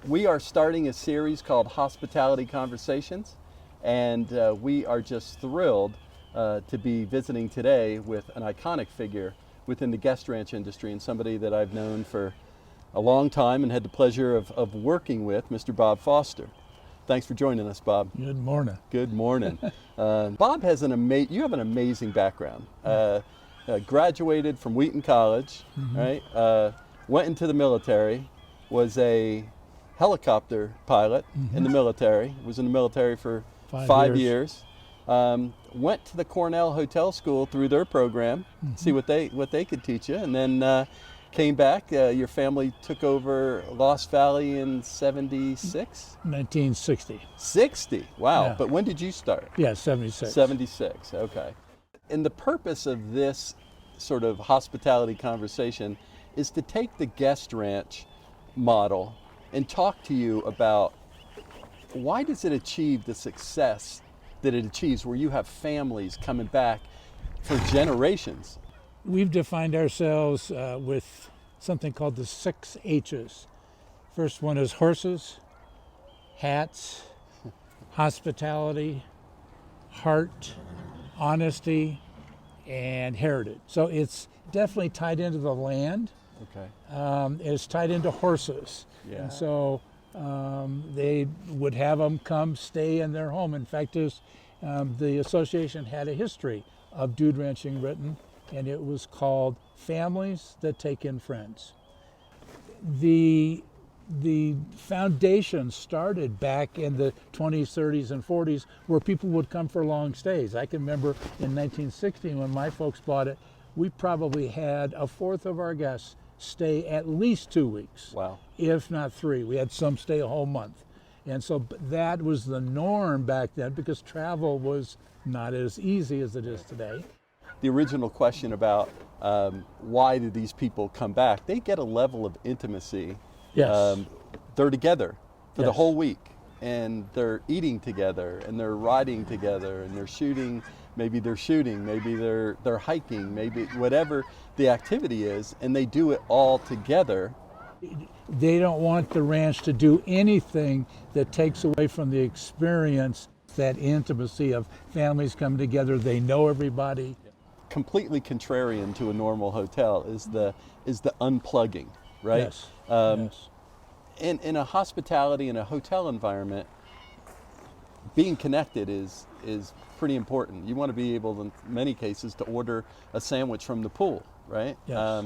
We are starting a series called Hospitality Conversations, and we are just thrilled to be visiting today with an iconic figure within the guest ranch industry and somebody that I've known for a long time and had the pleasure of working with, Mr. Bob Foster. Thanks for joining us, Bob. Good morning. Good morning. Bob has you have an amazing background. Graduated from Wheaton College, right? Went into the military, was a helicopter pilot in the military, was in the military for five years. Went to the Cornell Hotel School through their program, see what they could teach you, and then came back. Your family took over Lost Valley in 76? 1960. 60, wow. Yeah. But when did you start? Yeah, 76. 76, okay. And the purpose of this sort of hospitality conversation is to take the guest ranch model and talk to you about why does it achieve the success that it achieves where you have families coming back for generations. We've defined ourselves with something called the 6 H's. First one is horses, hats, hospitality, heart, honesty, and heritage. So it's definitely tied into the land. Okay. It's tied into horses. Yeah. And so they would have them come stay in their home. In fact, the association had a history of dude ranching written, and it was called Families That Take In Friends. The foundation started back in the 20s, 30s, and 40s where people would come for long stays. I can remember in 1960 when my folks bought it, we probably had a fourth of our guests stay at least 2 weeks. Wow. If not 3. We had some stay a whole month. And so that was the norm back then because travel was not as easy as it is today. The original question about why do these people come back, they get a level of intimacy. Yes. They're together for the Yes. whole week, and they're eating together, and they're riding together, and they're shooting, maybe they're hiking, maybe whatever the activity is, and they do it all together. They don't want the ranch to do anything that takes away from the experience, that intimacy of families coming together. They know everybody. Completely contrarian to a normal hotel is the unplugging, right? Yes. Yes. In a hospitality, in a hotel environment, being connected is pretty important. You want to be able, in many cases, to order a sandwich from the pool, right? Yes.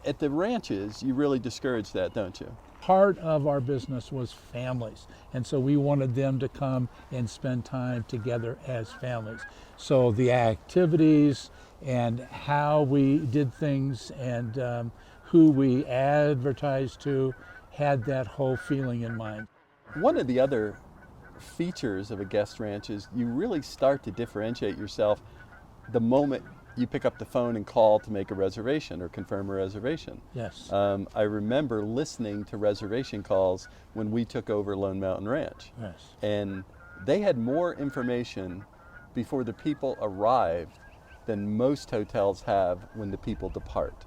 At the ranches, you really discourage that, don't you? Part of our business was families, and so we wanted them to come and spend time together as families. So the activities and how we did things and who we advertised to had that whole feeling in mind. One of the other features of a guest ranch is you really start to differentiate yourself the moment you pick up the phone and call to make a reservation or confirm a reservation. Yes. I remember listening to reservation calls when we took over Lone Mountain Ranch. Yes. And they had more information before the people arrived than most hotels have when the people depart.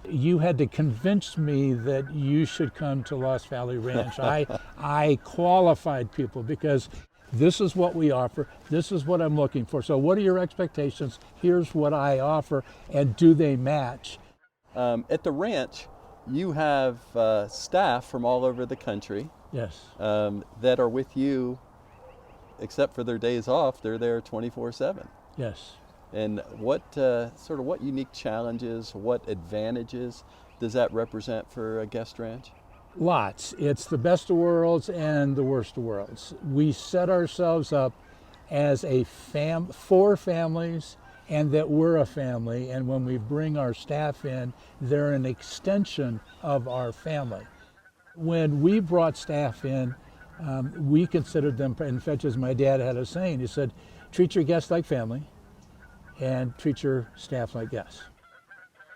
You had to convince me that you should come to Lost Valley Ranch. I qualified people because this is what we offer. This is what I'm looking for. So what are your expectations? Here's what I offer, and do they match? At the ranch, you have staff from all over the country. Yes. That are with you, except for their days off. They're there 24/7. Yes. And what unique challenges, what advantages does that represent for a guest ranch? Lots. It's the best of worlds and the worst of worlds. We set ourselves up as for families, and that we're a family, and when we bring our staff in, they're an extension of our family. When we brought staff in, we considered them, in fact, as my dad had a saying, he said, treat your guests like family and treat your staff like guests.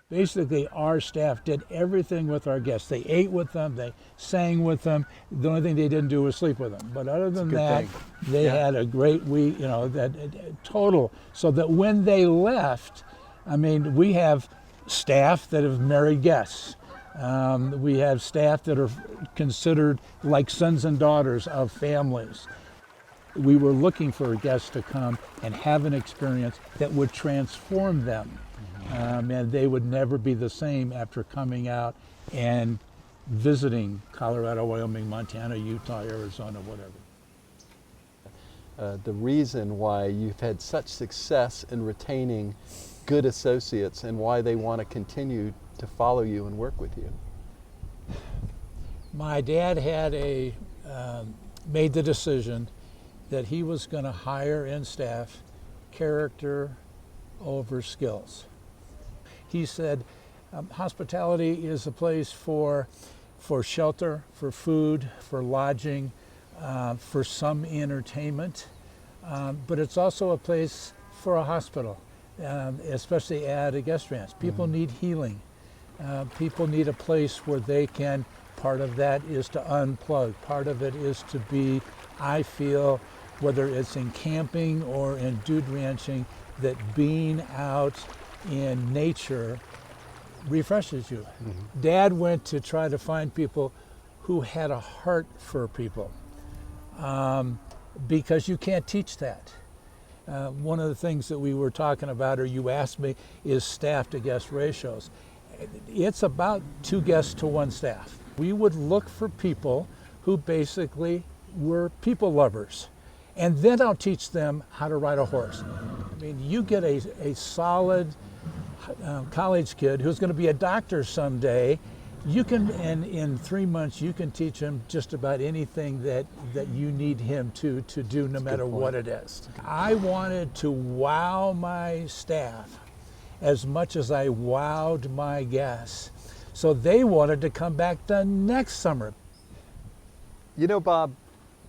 Basically, our staff did everything with our guests. They ate with them, they sang with them. The only thing they didn't do was sleep with them. But other than that, they had a great week, total. So that when they left, I mean, we have staff that have married guests. We have staff that are considered like sons and daughters of families. We were looking for guests to come and have an experience that would transform them. And they would never be the same after coming out and visiting Colorado, Wyoming, Montana, Utah, Arizona, whatever. The reason why you've had such success in retaining good associates and why they want to continue to follow you and work with you. My dad had made the decision that he was going to hire in staff character over skills. He said hospitality is a place for shelter, for food, for lodging, for some entertainment, but it's also a place for a hospital, especially at a guest ranch. People need healing. People need a place where they can, part of that is to unplug, part of it is to be, I feel, whether it's in camping or in dude ranching, that being out in nature refreshes you. Dad went to try to find people who had a heart for people, because you can't teach that. One of the things that we were talking about, or you asked me, is staff to guest ratios. It's about 2 guests to 1 staff. We would look for people who basically were people lovers. And then I'll teach them how to ride a horse. I mean, you get a solid college kid who's going to be a doctor someday, you can, and in 3 months, you can teach him just about anything that you need him to do, no matter what it is. I wanted to wow my staff as much as I wowed my guests. So they wanted to come back the next summer. You know, Bob,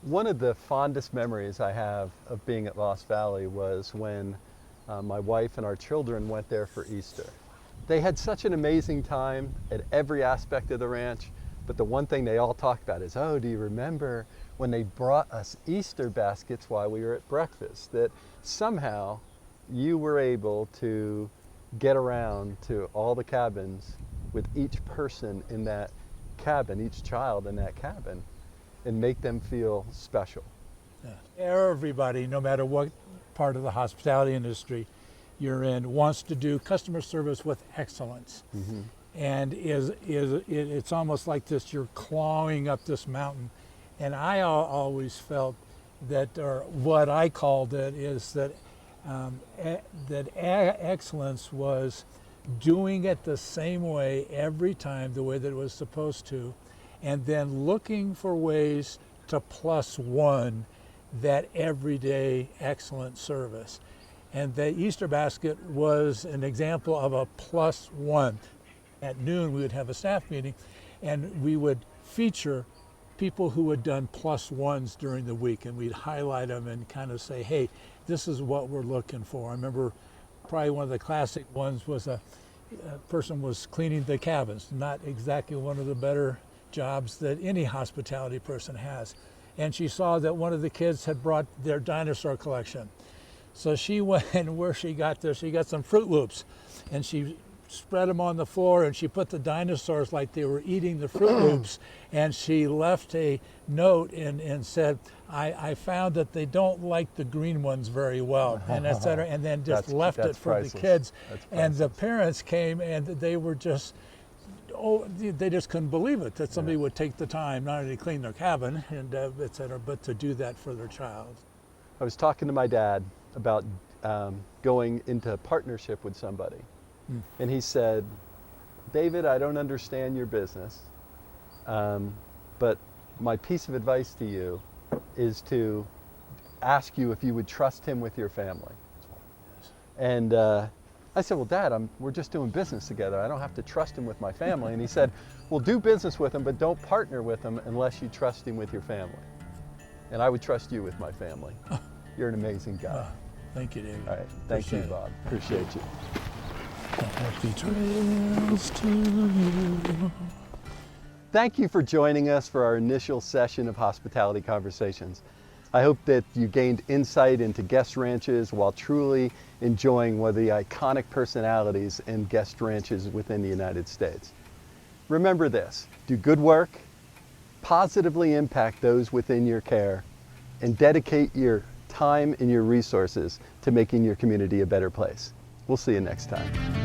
one of the fondest memories I have of being at Lost Valley was when my wife and our children went there for Easter. They had such an amazing time at every aspect of the ranch, but the one thing they all talked about is, oh, do you remember when they brought us Easter baskets while we were at breakfast? That somehow you were able to get around to all the cabins with each person in that cabin, each child in that cabin, and make them feel special. Yeah. Everybody, no matter what part of the hospitality industry you're in, wants to do customer service with excellence. And it's almost like this, you're clawing up this mountain. And I always felt that, or what I called it, is that excellence was doing it the same way every time, the way that it was supposed to, and then looking for ways to +1 that everyday excellent service. And the Easter basket was an example of a +1. At noon, we would have a staff meeting, and we would feature people who had done +1s during the week, and we'd highlight them and kind of say, hey, this is what we're looking for. I remember probably one of the classic ones was a person was cleaning the cabins, not exactly one of the better jobs that any hospitality person has. And she saw that one of the kids had brought their dinosaur collection. So she went, and where she got this, she got some Fruit Loops, and she spread them on the floor, and she put the dinosaurs like they were eating the Fruit Loops, and she left a note and said, I found that they don't like the green ones very well, and et cetera, and then just left it for priceless. the kids. That's And the parents came, and they were just, they just couldn't believe it, that somebody would take the time not only to clean their cabin, and et cetera, but to do that for their child. I was talking to my dad about going into partnership with somebody. And he said, David, I don't understand your business, but my piece of advice to you is to ask you if you would trust him with your family. And I said, well, Dad, we're just doing business together. I don't have to trust him with my family. And he said, well, do business with him, but don't partner with him unless you trust him with your family. And I would trust you with my family. You're an amazing guy. Thank you, David. All right. Thank you, Bob. Appreciate you. Happy trails to you. Thank you for joining us for our initial session of Hospitality Conversations. I hope that you gained insight into guest ranches while truly enjoying one of the iconic personalities in guest ranches within the United States. remember this: do good work, positively impact those within your care, and dedicate your time and your resources to making your community a better place. We'll see you next time.